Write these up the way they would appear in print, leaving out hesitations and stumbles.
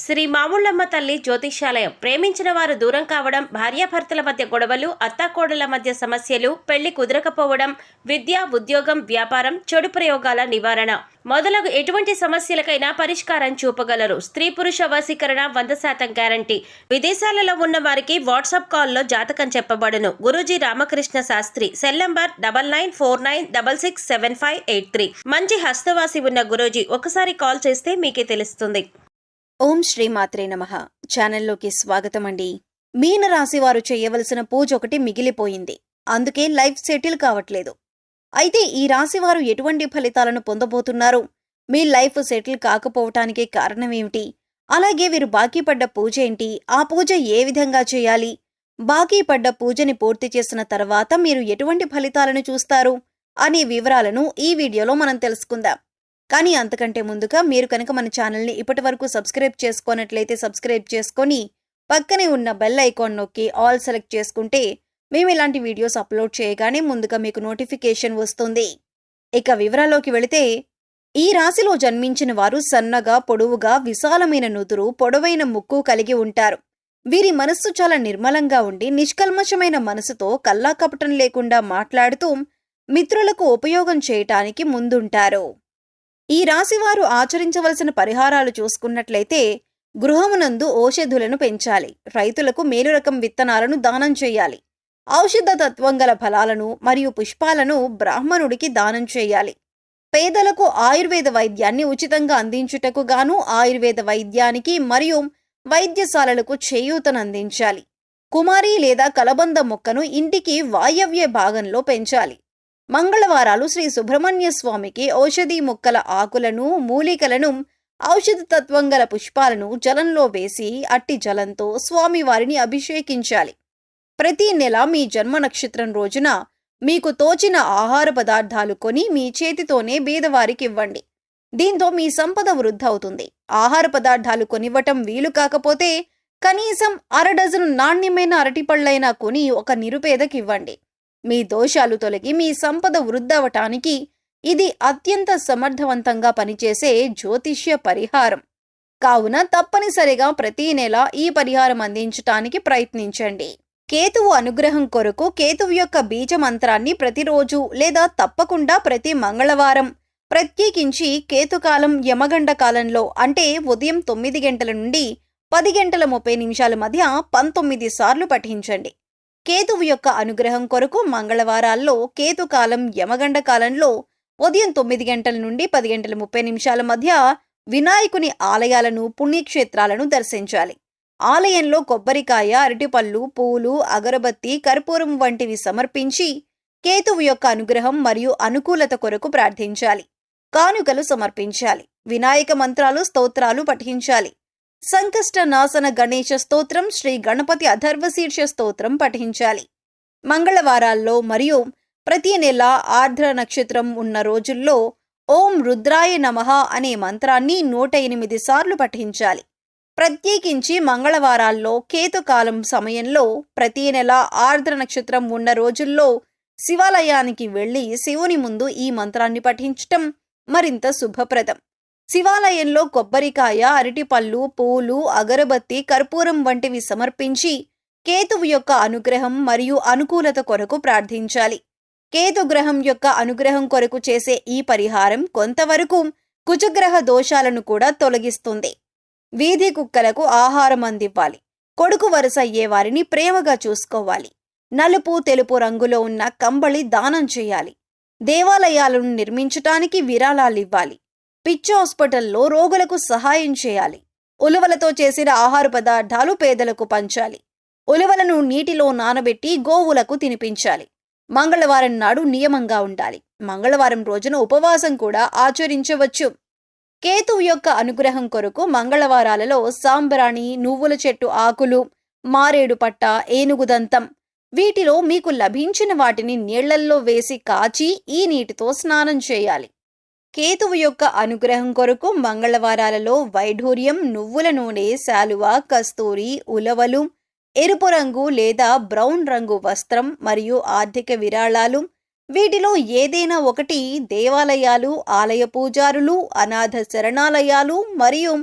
శ్రీ మాముళ్ళమ్మ తల్లి జ్యోతిష్యాలయం. ప్రేమించిన వారు దూరం కావడం, భార్యాభర్తల మధ్య గొడవలు, అత్తాకోడళ్ల మధ్య సమస్యలు, పెళ్లి కుదరకపోవడం, విద్య, ఉద్యోగం, వ్యాపారం, చెడు ప్రయోగాల నివారణ మొదలగు ఎటువంటి సమస్యలకైనా పరిష్కారం చూపగలరు. స్త్రీ పురుష వశీకరణ 100% గ్యారంటీ. విదేశాలలో ఉన్న వారికి వాట్సాప్ కాల్లో జాతకం చెప్పబడును. గురూజీ రామకృష్ణ శాస్త్రి. Cell number 9949667583. మంచి హస్తవాసి ఉన్న గురూజీ. ఒకసారి కాల్ చేస్తే మీకే తెలుస్తుంది. ఓం శ్రీ మాత్రే నమః. ఛానల్లోకి స్వాగతం అండి. మీన రాశి వారు చేయవలసిన పూజ ఒకటి మిగిలిపోయింది. అందుకే లైఫ్ సెటిల్ కావట్లేదు. అయితే ఈ రాశి వారు ఎటువంటి ఫలితాలను పొందబోతున్నారు? మీ లైఫ్ సెటిల్ కాకపోవటానికి కారణమేమిటి? అలాగే వీరు బాకీ పడ్డ పూజ ఏంటి? ఆ పూజ ఏ విధంగా చేయాలి? బాకీ పడ్డ పూజని పూర్తి చేసిన తర్వాత మీరు ఎటువంటి ఫలితాలను చూస్తారు అనే వివరాలను ఈ వీడియోలో మనం తెలుసుకుందాం. కానీ అంతకంటే ముందుగా మీరు కనుక మన ఛానల్ని ఇప్పటి వరకు సబ్స్క్రైబ్ చేసుకున్నట్లయితే సబ్స్క్రైబ్ చేసుకొని పక్కనే ఉన్న బెల్ ఐకాన్ నొక్కి ఆల్ సెలెక్ట్ చేసుకుంటే మేము ఇలాంటి వీడియోస్ అప్లోడ్ చేయగానే ముందుగా మీకు నోటిఫికేషన్ వస్తుంది. ఇక వివరాల్లోకి వెళితే, ఈ రాశిలో జన్మించిన వారు సన్నగా, పొడవుగా, విశాలమైన నుదురు, పొడవైన ముక్కు కలిగి ఉంటారు. వీరి మనస్సు చాలా నిర్మలంగా ఉండి నిష్కల్మషమైన మనసుతో కల్లాకపటం లేకుండా మాట్లాడుతూ మిత్రులకు ఉపయోగం చేయటానికి ముందుంటారు. ఈ రాశివారు ఆచరించవలసిన పరిహారాలు చూసుకున్నట్లయితే, గృహమునందు ఔషధులను పెంచాలి. రైతులకు మేలు రకం విత్తనాలను దానం చేయాలి. ఔషధ తత్వం గల ఫలాలను మరియు పుష్పాలను బ్రాహ్మణుడికి దానం చేయాలి. పేదలకు ఆయుర్వేద వైద్యాన్ని ఉచితంగా అందించుటకు గాను ఆయుర్వేద వైద్యానికి మరియు వైద్యశాలలకు చేయూతనందించాలి. కుమారి లేదా కలబంద మొక్కను ఇంటికి వాయవ్య భాగంలో పెంచాలి. మంగళవారాలు శ్రీ సుబ్రహ్మణ్య స్వామికి ఔషధీ మొక్కల ఆకులను, మూలికలను, ఔషధ తత్వం గల పుష్పాలను జలంలో వేసి అట్టి జలంతో స్వామివారిని అభిషేకించాలి. ప్రతి నెల మీ జన్మ నక్షత్రం రోజున మీకు తోచిన ఆహార పదార్థాలు కొని మీ చేతితోనే బీదవారికి ఇవ్వండి. దీంతో మీ సంపద వృద్ధవుతుంది. ఆహార పదార్థాలు కొనివ్వటం వీలు కాకపోతే కనీసం 1/2 డజను నాణ్యమైన అరటిపళ్ళైనా కొని ఒక నిరుపేదకివ్వండి. మీ దోషాలు తొలగి మీ సంపద వృద్ధవటానికి ఇది అత్యంత సమర్థవంతంగా పనిచేసే జ్యోతిష్య పరిహారం. కావున తప్పనిసరిగా ప్రతి నెల ఈ పరిహారం అందించటానికి ప్రయత్నించండి. కేతువు అనుగ్రహం కొరకు కేతువు యొక్క బీజ మంత్రాన్ని ప్రతిరోజు లేదా తప్పకుండా ప్రతి మంగళవారం, ప్రత్యేకించి కేతుకాలం యమగండ కాలంలో అంటే ఉదయం 9 గంటల నుండి 10 గంటల 30 నిమిషాల మధ్య 19 సార్లు పఠించండి. కేతువు యొక్క అనుగ్రహం కొరకు మంగళవారాల్లో కేతుకాలం యమగండ కాలంలో ఉదయం 9 గంటల నుండి 10 గంటల 30 నిమిషాల మధ్య వినాయకుని ఆలయాలను, పుణ్యక్షేత్రాలను దర్శించాలి. ఆలయంలో కొబ్బరికాయ, అరటిపళ్ళు, పూలు, అగరబత్తి, కర్పూరం వంటివి సమర్పించి కేతువు యొక్క అనుగ్రహం మరియు అనుకూలత కొరకు ప్రార్థించాలి. కానుకలు సమర్పించాలి. వినాయక మంత్రాలు, స్తోత్రాలు పఠించాలి. సంకష్ట నాశన గణేశ స్తోత్రం, శ్రీ గణపతి అథర్వశీర్ష స్తోత్రం పఠించాలి. మంగళవారాల్లో మరియు ప్రతి నెల ఆర్ద్ర నక్షత్రం ఉన్న రోజుల్లో ఓం రుద్రాయ నమః అనే మంత్రాన్ని 108 సార్లు పఠించాలి. ప్రత్యేకించి మంగళవారాల్లో కేతుకాలం సమయంలో ప్రతి నెల ఆర్ద్ర నక్షత్రం ఉన్న రోజుల్లో శివాలయానికి వెళ్లి శివుని ముందు ఈ మంత్రాన్ని పఠించటం మరింత శుభప్రదం. శివాలయంలో కొబ్బరికాయ, అరటిపళ్ళు, పూలు, అగరబత్తి, కర్పూరం వంటివి సమర్పించి కేతువు యొక్క అనుగ్రహం మరియు అనుకూలత కొరకు ప్రార్థించాలి. కేతుగ్రహం యొక్క అనుగ్రహం కొరకు చేసే ఈ పరిహారం కొంతవరకు కుజగ్రహ దోషాలను కూడా తొలగిస్తుంది. వీధి కుక్కలకు ఆహారం అందివ్వాలి. కొడుకు వరుస అయ్యే వారిని ప్రేమగా చూసుకోవాలి. నలుపు, తెలుపు రంగులో ఉన్న కంబళి దానం చేయాలి. దేవాలయాలను నిర్మించటానికి విరాళాలివ్వాలి. పిచ్చి హాస్పిటల్లో రోగులకు సహాయం చేయాలి. ఉలువలతో చేసిన ఆహార పదార్థాలు పేదలకు పంచాలి. ఉలువలను నీటిలో నానబెట్టి గోవులకు తినిపించాలి. మంగళవారం నాడు నియమంగా ఉండాలి. మంగళవారం రోజున ఉపవాసం కూడా ఆచరించవచ్చు. కేతువు యొక్క అనుగ్రహం కొరకు మంగళవారాలలో సాంబ్రాణి, నువ్వుల చెట్టు ఆకులు, మారేడు పట్ట, ఏనుగుదంతం వీటిలో మీకు లభించిన వాటిని నీళ్లల్లో వేసి కాచి ఈ నీటితో స్నానం చేయాలి. కేతువు యొక్క అనుగ్రహం కొరకు మంగళవారాలలో వైఢూర్యం, నువ్వుల నూనె, శాలువ, కస్తూరి, ఉలవలు, ఎరుపు రంగు లేదా బ్రౌన్ రంగు వస్త్రం మరియు ఆర్థిక విరాళాలు వీటిలో ఏదైనా ఒకటి దేవాలయాలు, ఆలయ పూజారులు, అనాథ శరణాలయాలు మరియు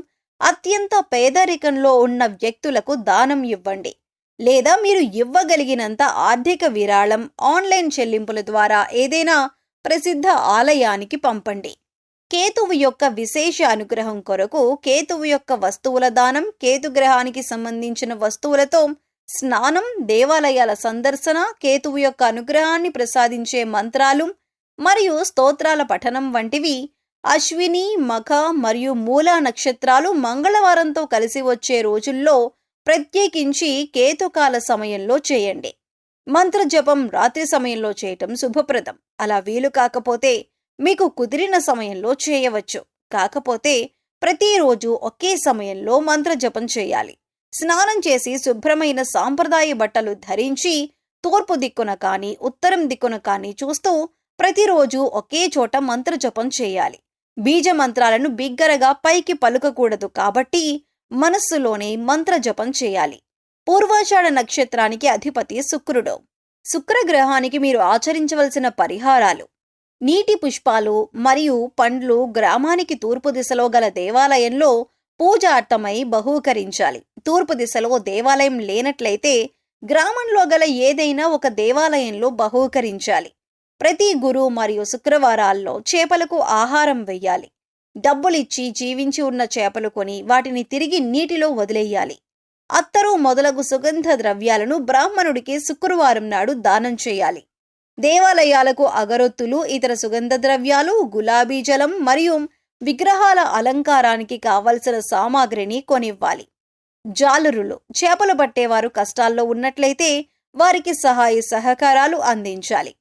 అత్యంత పేదరికంలో ఉన్న వ్యక్తులకు దానం ఇవ్వండి. లేదా మీరు ఇవ్వగలిగినంత ఆర్థిక విరాళం ఆన్లైన్ చెల్లింపుల ద్వారా ఏదైనా ప్రసిద్ధ ఆలయానికి పంపండి. కేతువు యొక్క విశేష అనుగ్రహం కొరకు కేతువు యొక్క వస్తువుల దానం, కేతుగ్రహానికి సంబంధించిన వస్తువులతో స్నానం, దేవాలయాల సందర్శన, కేతువు యొక్క అనుగ్రహాన్ని ప్రసాదించే మంత్రాలు మరియు స్తోత్రాల పఠనం వంటివి అశ్విని, మఖ మరియు మూల నక్షత్రాలు మంగళవారంతో కలిసి వచ్చే రోజుల్లో ప్రత్యేకించి కేతుకాల సమయంలో చేయండి. మంత్రజపం రాత్రి సమయంలో చేయటం శుభప్రదం. అలా వీలు కాకపోతే మీకు కుదిరిన సమయంలో చేయవచ్చు. కాకపోతే ప్రతిరోజు ఒకే సమయంలో మంత్రజపం చేయాలి. స్నానం చేసి శుభ్రమైన సాంప్రదాయ బట్టలు ధరించి తూర్పు దిక్కున కానీ ఉత్తరం దిక్కున కానీ చూస్తూ ప్రతిరోజు ఒకే చోట మంత్రజపం చేయాలి. బీజ మంత్రాలను బిగ్గరగా పైకి పలుకకూడదు కాబట్టి మనస్సులోనే మంత్రజపం చేయాలి. పూర్వాషాఢ నక్షత్రానికి అధిపతి శుక్రుడు. శుక్రగ్రహానికి మీరు ఆచరించవలసిన పరిహారాలు: నీటి పుష్పాలు మరియు పండ్లు గ్రామానికి తూర్పు దిశలో గల దేవాలయంలో పూజార్థమై బహూకరించాలి. తూర్పు దిశలో దేవాలయం లేనట్లయితే గ్రామంలో గల ఏదైనా ఒక దేవాలయంలో బహూకరించాలి. ప్రతి గురు మరియు శుక్రవారాల్లో చేపలకు ఆహారం వెయ్యాలి. డబ్బులిచ్చి జీవించి ఉన్న చేపలు కొని వాటిని తిరిగి నీటిలో వదిలేయాలి. అత్తరు మొదలగు సుగంధ ద్రవ్యాలను బ్రాహ్మణుడికి శుక్రవారం నాడు దానం చేయాలి. దేవాలయాలకు అగరొత్తులు, ఇతర సుగంధ ద్రవ్యాలు, గులాబీ జలం మరియు విగ్రహాల అలంకారానికి కావలసిన సామాగ్రిని కొనివ్వాలి. జాలరులు, చేపలు పట్టేవారు కష్టాల్లో ఉన్నట్లయితే వారికి సహాయ సహకారాలు అందించాలి.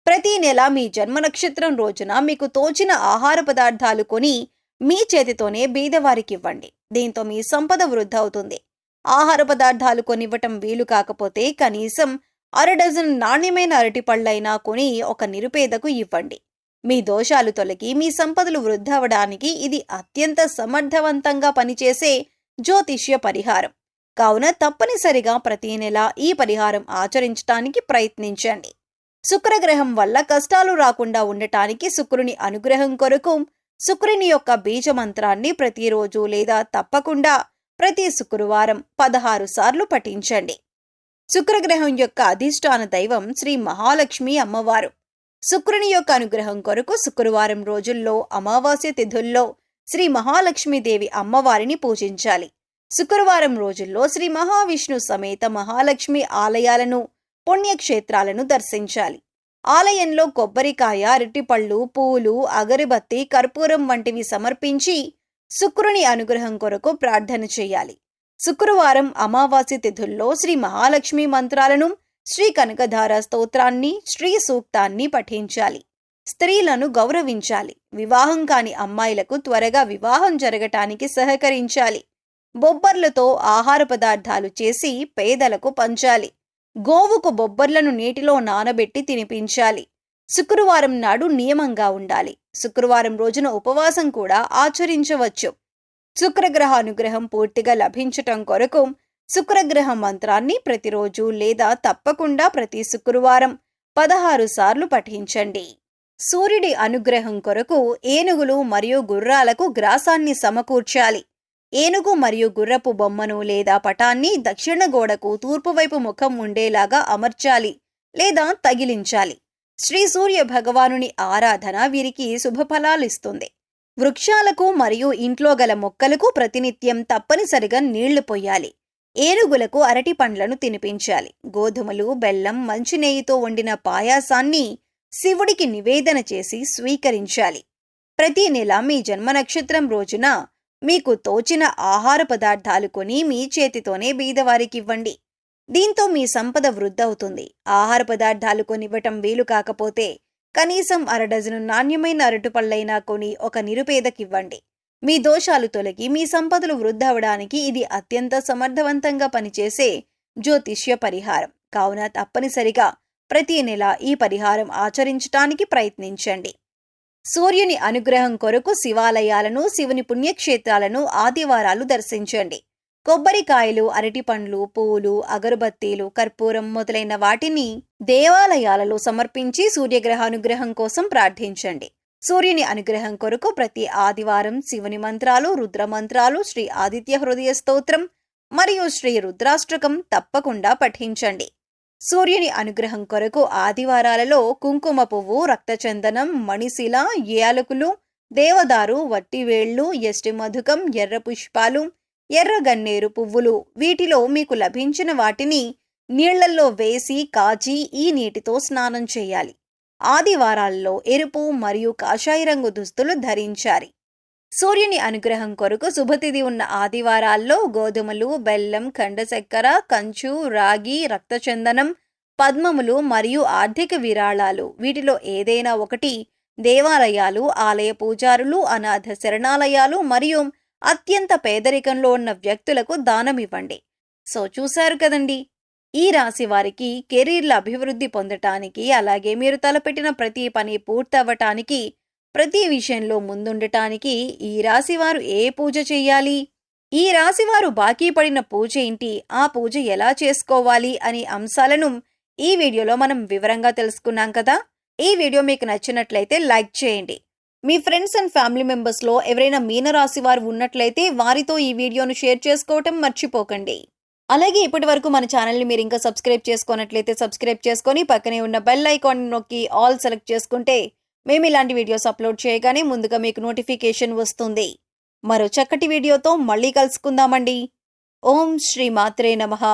ప్రతి నెల మీ జన్మ నక్షత్రం రోజున మీకు తోచిన ఆహార పదార్థాలు కొని మీ చేతితోనే బీదవారికి ఇవ్వండి. దీంతో మీ సంపద వృద్ధి అవుతుంది. ఆహార పదార్థాలు కొనివ్వటం వీలు కాకపోతే కనీసం 1/2 డజన్ నాణ్యమైన అరటిపళ్ళైనా కొని ఒక నిరుపేదకు ఇవ్వండి. మీ దోషాలు తొలగి మీ సంపదలు వృద్ధి అవడానికి ఇది అత్యంత సమర్థవంతంగా పనిచేసే జ్యోతిష్య పరిహారం. కావున తప్పనిసరిగా ప్రతి నెల ఈ పరిహారం ఆచరించడానికి ప్రయత్నించండి. శుక్రగ్రహం వల్ల కష్టాలు రాకుండా ఉండటానికి శుక్రుని అనుగ్రహం కొరకు శుక్రుని యొక్క బీజ మంత్రాన్ని ప్రతిరోజు లేదా తప్పకుండా ప్రతి శుక్రవారం 16 సార్లు పఠించండి. శుక్రగ్రహం యొక్క అధిష్టాన దైవం శ్రీ మహాలక్ష్మి అమ్మవారు. శుక్రుని యొక్క అనుగ్రహం కొరకు శుక్రవారం రోజుల్లో అమావాస్య తిథుల్లో శ్రీ మహాలక్ష్మీదేవి అమ్మవారిని పూజించాలి. శుక్రవారం రోజుల్లో శ్రీ మహావిష్ణు సమేత మహాలక్ష్మి ఆలయాలను, పుణ్యక్షేత్రాలను దర్శించాలి. ఆలయంలో కొబ్బరికాయ, అరటిపళ్ళు, పూలు, అగరబత్తి, కర్పూరం వంటివి సమర్పించి శుక్రుని అనుగ్రహం కొరకు ప్రార్థన చేయాలి. శుక్రవారం అమావాస్య తిథుల్లో శ్రీ మహాలక్ష్మి మంత్రాలను, శ్రీ కనకధార స్తోత్రాన్ని, శ్రీ సూక్తాన్ని పఠించాలి. స్త్రీలను గౌరవించాలి. వివాహం కాని అమ్మాయిలకు త్వరగా వివాహం జరగటానికి సహకరించాలి. బొబ్బర్లతో ఆహార పదార్థాలు చేసి పేదలకు పంచాలి. గోవుకు బొబ్బర్లను నీటిలో నానబెట్టి తినిపించాలి. శుక్రవారం నాడు నియమంగా ఉండాలి. శుక్రవారం రోజున ఉపవాసం కూడా ఆచరించవచ్చు. శుక్రగ్రహ అనుగ్రహం పూర్తిగా లభించటం కొరకు శుక్రగ్రహ మంత్రాన్ని ప్రతిరోజు లేదా తప్పకుండా ప్రతి శుక్రవారం 16 సార్లు పఠించండి. సూర్యుడి అనుగ్రహం కొరకు ఏనుగులు మరియు గుర్రాలకు గ్రాసాన్ని సమకూర్చాలి. ఏనుగు మరియు గుర్రపు బొమ్మను లేదా పటాన్ని దక్షిణ గోడకు తూర్పు వైపు ముఖం ఉండేలాగా అమర్చాలి లేదా తగిలించాలి. శ్రీ సూర్య భగవానుని ఆరాధన వీరికి శుభఫలాలిస్తుంది. వృక్షాలకు మరియు ఇంట్లో గల మొక్కలకు ప్రతినిత్యం తప్పనిసరిగా నీళ్లు పొయ్యాలి. ఏనుగులకు అరటి పండ్లను తినిపించాలి. గోధుమలు, బెల్లం, మంచినెయ్యితో వండిన పాయాసాన్ని శివుడికి నివేదన చేసి స్వీకరించాలి. ప్రతి నెల మీ జన్మ నక్షత్రం రోజున మీకు తోచిన ఆహార పదార్థాలు కొని మీ చేతితోనే బీదవారికివ్వండి. దీంతో మీ సంపద వృద్ధవుతుంది. ఆహార పదార్థాలు కొనివ్వటం వీలు కాకపోతే కనీసం 1/2 డజను నాణ్యమైన అరటిపళ్ళైనా కొని ఒక నిరుపేదకివ్వండి. మీ దోషాలు తొలగి మీ సంపదలు వృద్ధవడానికి ఇది అత్యంత సమర్థవంతంగా పనిచేసే జ్యోతిష్య పరిహారం. కావున తప్పనిసరిగా ప్రతి నెల ఈ పరిహారం ఆచరించటానికి ప్రయత్నించండి. సూర్యుని అనుగ్రహం కొరకు శివాలయాలను, శివుని పుణ్యక్షేత్రాలను ఆదివారాలు దర్శించండి. కొబ్బరికాయలు, అరటిపండ్లు, పూలు, అగరబత్తీలు, కర్పూరం మొదలైన వాటిని దేవాలయాలలో సమర్పించి సూర్యగ్రహానుగ్రహం కోసం ప్రార్థించండి. సూర్యుని అనుగ్రహం కొరకు ప్రతి ఆదివారం శివుని మంత్రాలు, రుద్ర మంత్రాలు, శ్రీ ఆదిత్య హృదయ స్తోత్రం మరియు శ్రీ రుద్రాష్టకం తప్పకుండా పఠించండి. సూర్యుని అనుగ్రహం కొరకు ఆదివారాలలో కుంకుమ పువ్వు, రక్తచందనం, మణిశిల, యాలకులు, దేవదారు, వట్టివేళ్లు, యష్టి మధుకం, ఎర్ర పుష్పాలు, ఎర్ర గన్నేరు పువ్వులు వీటిలో మీకు లభించిన వాటిని నీళ్లల్లో వేసి కాచి ఈ నీటితో స్నానం చేయాలి. ఆదివారాల్లో ఎరుపు మరియు కాషాయ రంగు దుస్తులు ధరించాలి. సూర్యుని అనుగ్రహం కొరకు శుభతిథి ఉన్న ఆదివారాల్లో గోధుమలు, బెల్లం, ఖండ చక్కెర, కంచు, రాగి, రక్తచందనం, పద్మములు మరియు ఆర్థిక విరాళాలు వీటిలో ఏదైనా ఒకటి దేవాలయాలు, ఆలయ పూజారులు, అనాథ శరణాలయాలు మరియు అత్యంత పేదరికంలో ఉన్న వ్యక్తులకు దానమివ్వండి. సో చూశారు కదండి, ఈ రాశి వారికి కెరీర్ల అభివృద్ధి పొందటానికి, అలాగే మీరు తలపెట్టిన ప్రతి పని పూర్తవ్వటానికి, ప్రతి విషయంలో ముందుండటానికి ఈ రాశివారు ఏ పూజ చెయ్యాలి, ఈ రాశివారు బాకీ పడిన పూజ ఏంటి, ఆ పూజ ఎలా చేసుకోవాలి అనే అంశాలను ఈ వీడియోలో మనం వివరంగా తెలుసుకున్నాం కదా. ఈ వీడియో మీకు నచ్చినట్లయితే లైక్ చేయండి. మీ ఫ్రెండ్స్ అండ్ ఫ్యామిలీ మెంబర్స్లో ఎవరైనా మీనరాశి వారు ఉన్నట్లయితే వారితో ఈ వీడియోను షేర్ చేసుకోవటం మర్చిపోకండి. అలాగే ఇప్పటి వరకు మన ఛానల్ని మీరు ఇంకా సబ్స్క్రైబ్ చేసుకున్నట్లయితే సబ్స్క్రైబ్ చేసుకొని పక్కనే ఉన్న బెల్ ఐకాన్ నొక్కి ఆల్ సెలెక్ట్ చేసుకుంటే మేము ఇలాంటి వీడియోస్ అప్లోడ్ చేయగానే ముందుగా మీకు నోటిఫికేషన్ వస్తుంది. మరో చక్కటి వీడియోతో మళ్ళీ కలుసుకుందామండి. ఓం శ్రీ మాత్రే నమః.